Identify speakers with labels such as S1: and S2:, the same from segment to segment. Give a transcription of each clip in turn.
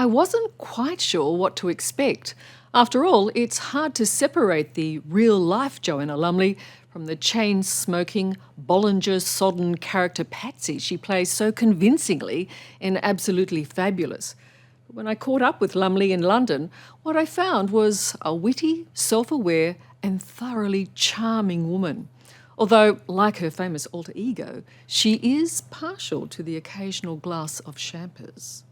S1: I wasn't quite sure what to expect. After all, it's hard to separate the real-life Joanna Lumley from the chain-smoking, Bollinger-sodden character Patsy she plays so convincingly in Absolutely Fabulous. But when I caught up with Lumley in London, what I found was a witty, self-aware and thoroughly charming woman. Although, like her famous alter ego, she is partial to the occasional glass of champers.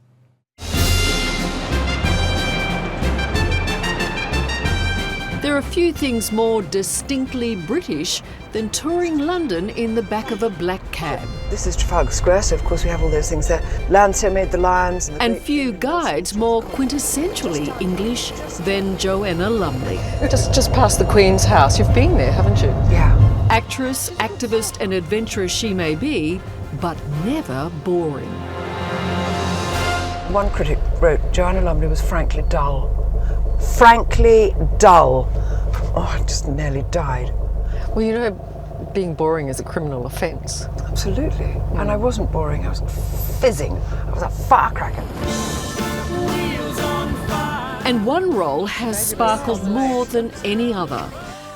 S1: There are few things more distinctly British than touring London in the back of a black cab.
S2: This is Trafalgar Square, so of course we have all those things there. Landseer made the lions.
S1: And few guides more quintessentially English than Joanna Lumley.
S3: Just past the Queen's house. You've been there, haven't you?
S2: Yeah.
S1: Actress, activist and adventurer she may be, but never boring.
S2: One critic wrote, Joanna Lumley was frankly dull. Frankly dull. Oh, I just nearly died.
S3: Well, you know, being boring is a criminal offence.
S2: Absolutely. And I wasn't boring, I was fizzing. I was a firecracker.
S1: And one role has sparkled more than any other.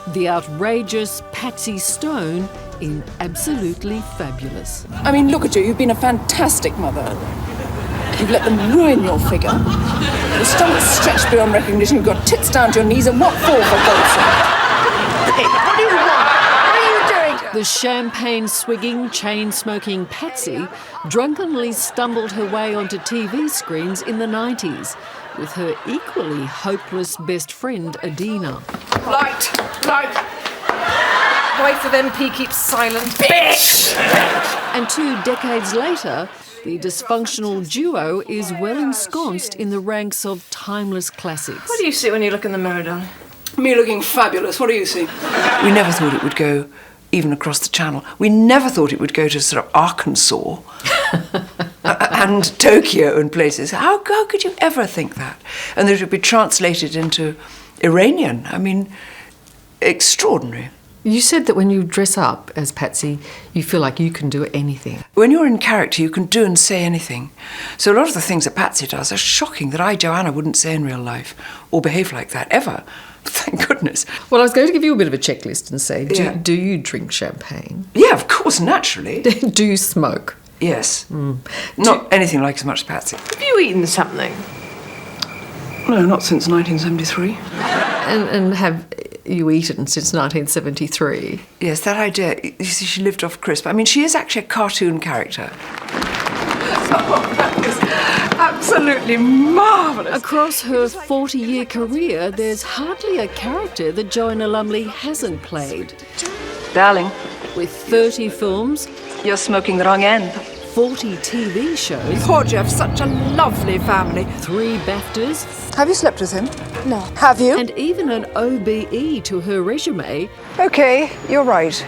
S1: The outrageous Patsy Stone in Absolutely Fabulous.
S4: I mean, look at you. You've been a fantastic mother. You've let them ruin your figure. Your stomach's stretched beyond recognition. You've got tits down to your knees, and what for God's sake? What do you want? What are you doing?
S1: The champagne-swigging, chain-smoking Patsy drunkenly stumbled her way onto TV screens in the 90s with her equally hopeless best friend, Adina.
S4: Light! Wife of MP keeps silent. Bitch!
S1: And 2 decades later, the dysfunctional duo is well ensconced in the ranks of timeless classics.
S4: What do you see when you look in the mirror, darling? Me looking fabulous. What do you see?
S2: We never thought it would go even across the channel. We never thought it would go to sort of Arkansas and Tokyo and places. How could you ever think that? And that it would be translated into Iranian. I mean, extraordinary.
S3: You said that when you dress up as Patsy, you feel like you can do anything.
S2: When you're in character, you can do and say anything. So a lot of the things that Patsy does are shocking that I, Joanna, wouldn't say in real life or behave like that, ever. Thank goodness.
S3: Well, I was going to give you a bit of a checklist and say,
S2: Yeah.
S3: do you drink champagne?
S2: Yeah, of course, naturally.
S3: Do you smoke?
S2: Yes. Not anything like as much as Patsy.
S4: Have you eaten something?
S2: No, not since 1973.
S3: And have you eaten since 1973?
S2: Yes, that idea. You see, she lived off crisp. I mean, she is actually a cartoon character. Oh, that is absolutely marvellous.
S1: Across her 40-year career, there's hardly a character that Joanna Lumley hasn't played.
S2: Darling,
S1: With 30 films,
S2: you're smoking the wrong end.
S1: 40 TV shows,
S4: Poor Jeff, such a lovely family.
S1: 3 BAFTAs,
S4: Have you slept with him?
S5: No.
S4: Have you?
S1: and even an OBE to her resume.
S2: OK, you're right.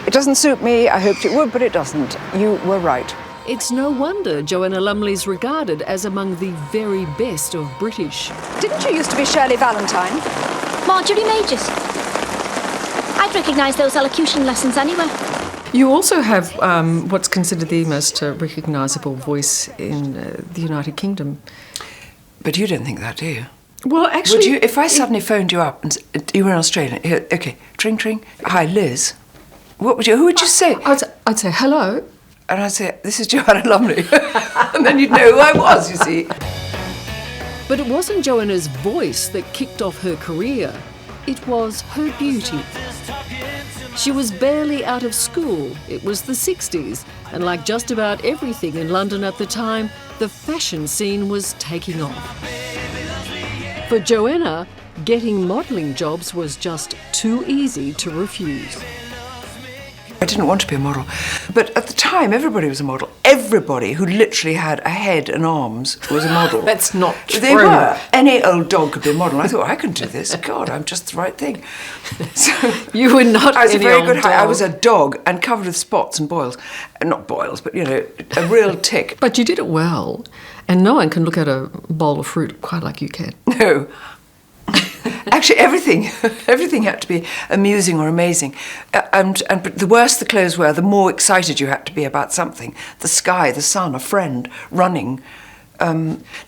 S2: It doesn't suit me. I hoped it would, but it doesn't. You were right.
S1: It's no wonder Joanna Lumley's regarded as among the very best of British.
S5: Didn't you used to be Shirley Valentine?
S6: Marjorie Majors. I'd recognise those elocution lessons anywhere.
S3: You also have what's considered the most recognisable voice in the United Kingdom.
S2: But you don't think that, do you?
S3: Well, actually...
S2: Would you, if I suddenly phoned you up and you were in Australia, here, OK, tring, tring, hi, Liz, who would you say?
S3: I'd say, hello.
S2: And I'd say, this is Joanna Lumley. And then you'd know who I was, you see.
S1: But it wasn't Joanna's voice that kicked off her career. It was her beauty. She was barely out of school. It was the 60s, and like just about everything in London at the time, the fashion scene was taking off. For Joanna, getting modelling jobs was just too easy to refuse.
S2: I didn't want to be a model. But at the time, everybody was a model. Everybody who literally had a head and arms was a model.
S3: That's not true.
S2: They were. Any old dog could be a model. I thought, I can do this. God, I'm just the right thing. So
S3: You were not
S2: I was
S3: any
S2: a very
S3: old
S2: good height. I
S3: dog.
S2: was a dog and covered with spots and boils. Not boils, but, you know, a real tick.
S3: But you did it well, and no one can look at a bowl of fruit quite like you can.
S2: No. Actually, everything had to be amusing or amazing. But the worse the clothes were, the more excited you had to be about something. The sky, the sun, a friend, running,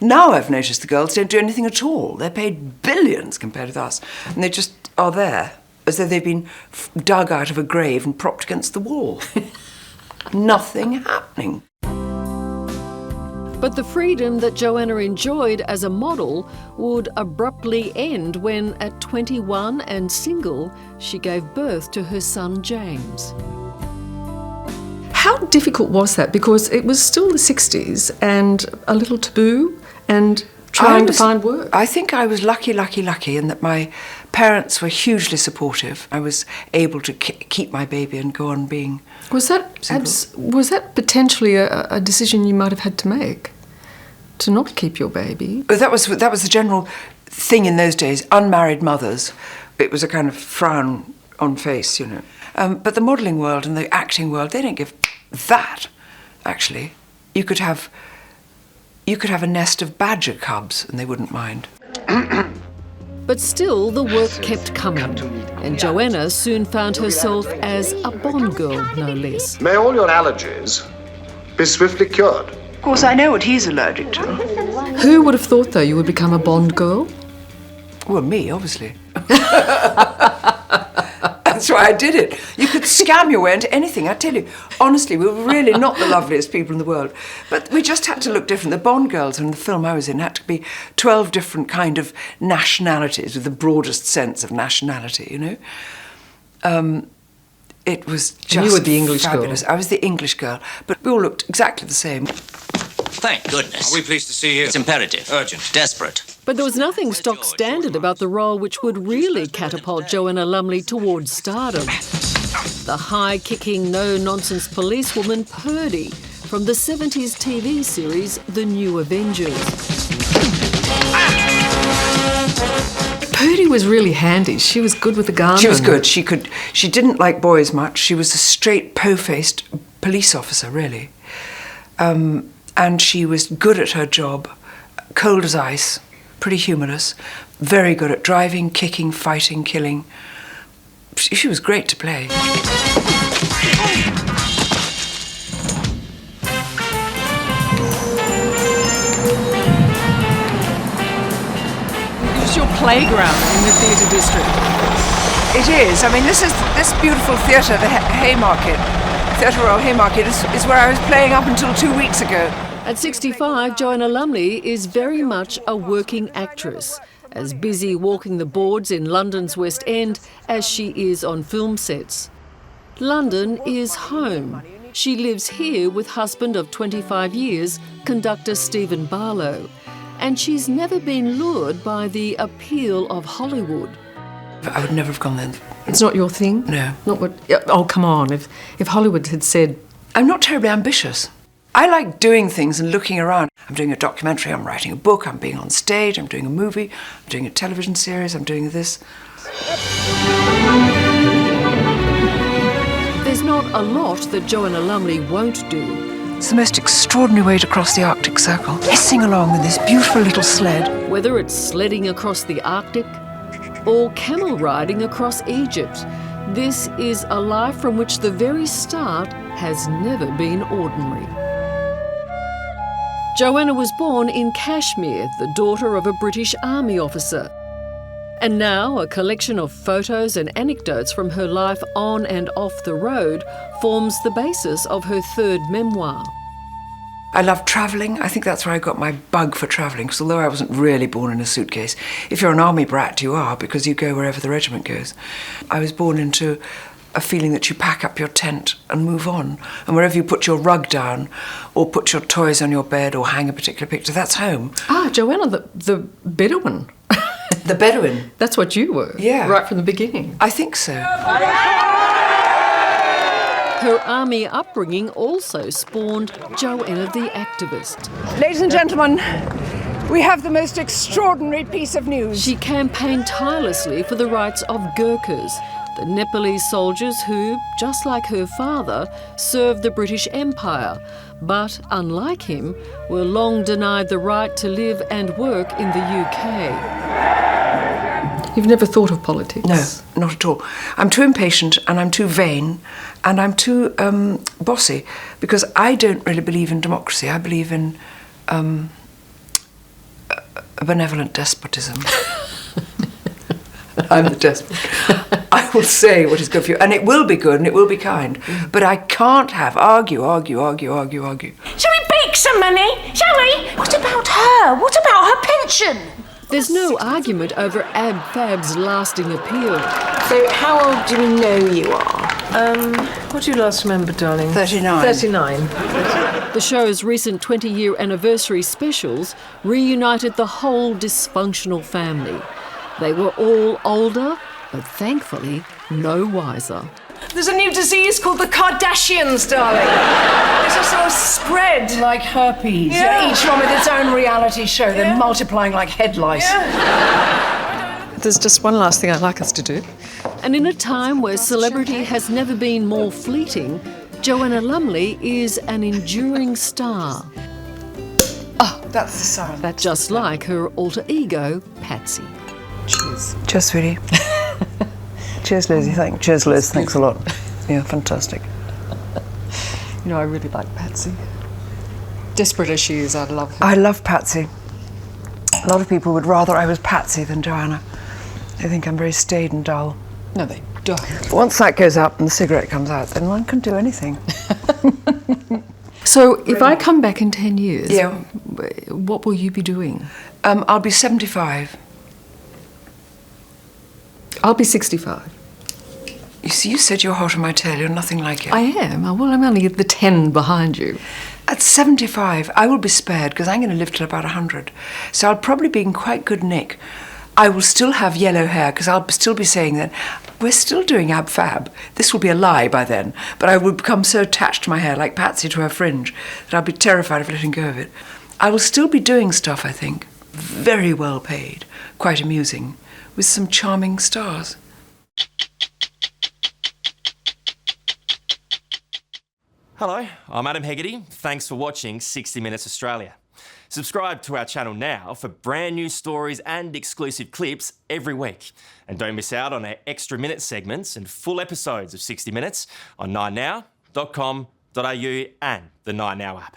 S2: Now I've noticed the girls don't do anything at all. They're paid billions compared with us. And they just are there, as though they've been dug out of a grave and propped against the wall. Nothing happening.
S1: But the freedom that Joanna enjoyed as a model would abruptly end when, at 21 and single, she gave birth to her son James.
S3: How difficult was that? Because it was still the 60s and a little taboo and trying to find work.
S2: I think I was lucky in that my parents were hugely supportive. I was able to keep my baby and go on being
S3: Was that potentially a decision you might have had to make? To not keep your baby?
S2: That was the general thing in those days. Unmarried mothers, it was a kind of frown on face, you know. But the modelling world and the acting world, they don't give that. Actually, you could have a nest of badger cubs, and they wouldn't mind.
S1: But still, the work kept coming, and Joanna soon found herself as a Bond girl, no less.
S7: May all your allergies be swiftly cured.
S2: Of course, I know what he's allergic to.
S3: Who would have thought, though, you would become a Bond girl?
S2: Well, me, obviously. That's why I did it. You could scam your way into anything, I tell you. Honestly, we were really not the loveliest people in the world. But we just had to look different. The Bond girls in the film I was in had to be 12 different kind of nationalities, with the broadest sense of nationality, you know? It was just
S3: you were the English
S2: fabulous.
S3: girl.
S2: I was the English girl, but we all looked exactly the same.
S8: Thank goodness.
S9: Are we pleased to see you?
S8: It's imperative.
S9: Urgent.
S8: Desperate.
S1: But there was nothing stock standard about the role which would really catapult Joanna Lumley towards stardom. The high-kicking, no-nonsense policewoman Purdy from the 70s TV series The New Avengers.
S3: Purdy was really handy. She was good with the gun.
S2: She was good. She didn't like boys much. She was a straight, po-faced police officer, really. And she was good at her job, cold as ice, pretty humorless, very good at driving, kicking, fighting, killing. She was great to play.
S1: It's your playground in the theatre district.
S2: It is. I mean, this beautiful theatre, the Haymarket, Theatre Royal Haymarket, is where I was playing up until 2 weeks ago.
S1: At 65, Joanna Lumley is very much a working actress, as busy walking the boards in London's West End as she is on film sets. London is home. She lives here with husband of 25 years, conductor Stephen Barlow, and she's never been lured by the appeal of Hollywood.
S2: I would never have gone there.
S3: It's not your thing?
S2: No.
S3: Not what... Oh, come on. If Hollywood had said...
S2: I'm not terribly ambitious. I like doing things and looking around. I'm doing a documentary, I'm writing a book, I'm being on stage, I'm doing a movie, I'm doing a television series, I'm doing this.
S1: There's not a lot that Joanna Lumley won't do.
S2: It's the most extraordinary way to cross the Arctic Circle, hissing along with this beautiful little sled.
S1: Whether it's sledding across the Arctic or camel riding across Egypt, this is a life from which the very start has never been ordinary. Joanna was born in Kashmir, the daughter of a British Army officer. And now a collection of photos and anecdotes from her life on and off the road forms the basis of her third memoir.
S2: I love travelling. I think that's where I got my bug for travelling, because although I wasn't really born in a suitcase, if you're an army brat, you are, because you go wherever the regiment goes. I was born into a feeling that you pack up your tent and move on, and wherever you put your rug down, or put your toys on your bed, or hang a particular picture, that's home.
S3: Ah, Joanna, the Bedouin.
S2: The Bedouin.
S3: That's what you were,
S2: yeah,
S3: right from the beginning.
S2: I think so.
S1: Her army upbringing also spawned Joanna the activist.
S4: Ladies and gentlemen, we have the most extraordinary piece of news.
S1: She campaigned tirelessly for the rights of Gurkhas, the Nepalese soldiers who, just like her father, served the British Empire, but, unlike him, were long denied the right to live and work in the UK.
S3: You've never thought of politics?
S2: No, not at all. I'm too impatient, and I'm too vain, and I'm too bossy, because I don't really believe in democracy. I believe in a benevolent despotism. I'm the despot. I will say what is good for you, and it will be good and it will be kind, but I can't have argue.
S9: Shall we bake some money? Shall we? What about her? What about her pension?
S1: There's no argument over Ab Fab's lasting appeal.
S3: So how old do we know you are? What do you last remember, darling?
S2: 39.
S3: 39.
S1: The show's recent 20-year anniversary specials reunited the whole dysfunctional family. They were all older, but thankfully no wiser.
S3: There's a new disease called the Kardashians, darling. It's a sort of spread.
S4: Like herpes.
S3: Yeah.
S4: Each one with its own reality show. They're multiplying like head lice.
S3: There's just one last thing I'd like us to do.
S1: And in a time where celebrity has never been more fleeting, Joanna Lumley is an enduring star.
S4: Oh, that's the sound.
S1: Just like her alter ego, Patsy.
S3: Cheers.
S2: Cheers, sweetie. Cheers, Lizzie. Cheers, Liz. Thanks a lot. Yeah, fantastic.
S3: You know, I really like Patsy. Desperate as she is, I love her.
S2: I love Patsy. A lot of people would rather I was Patsy than Joanna. They think I'm very staid and dull.
S3: No, they don't.
S2: But once that goes up and the cigarette comes out, then one can do anything.
S3: So if I come back in 10 years,
S2: Yeah.
S3: what will you be doing?
S2: I'll be 75.
S3: I'll be 65.
S2: You see, you said you're hot on my tail. You're nothing like it.
S3: I am. Well, I'm only the 10 behind you.
S2: At 75, I will be spared because I'm going to live till about 100. So I'll probably be in quite good nick. I will still have yellow hair because I'll still be saying that we're still doing ab fab. This will be a lie by then. But I will become so attached to my hair, like Patsy to her fringe, that I'll be terrified of letting go of it. I will still be doing stuff, I think, very well paid, quite amusing, with some charming stars.
S10: Hello, I'm Adam Hegarty. Thanks for watching 60 Minutes Australia. Subscribe to our channel now for brand new stories and exclusive clips every week. And don't miss out on our extra minute segments and full episodes of 60 Minutes on 9now.com.au and the 9Now app.